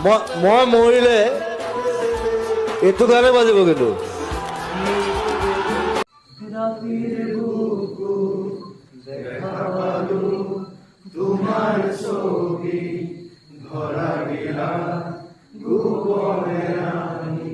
মই মৰিলে এইটো গানে বাজিব কিন্তু তোমাৰ ছবি ধৰা দিলা গোপনে ৰাণী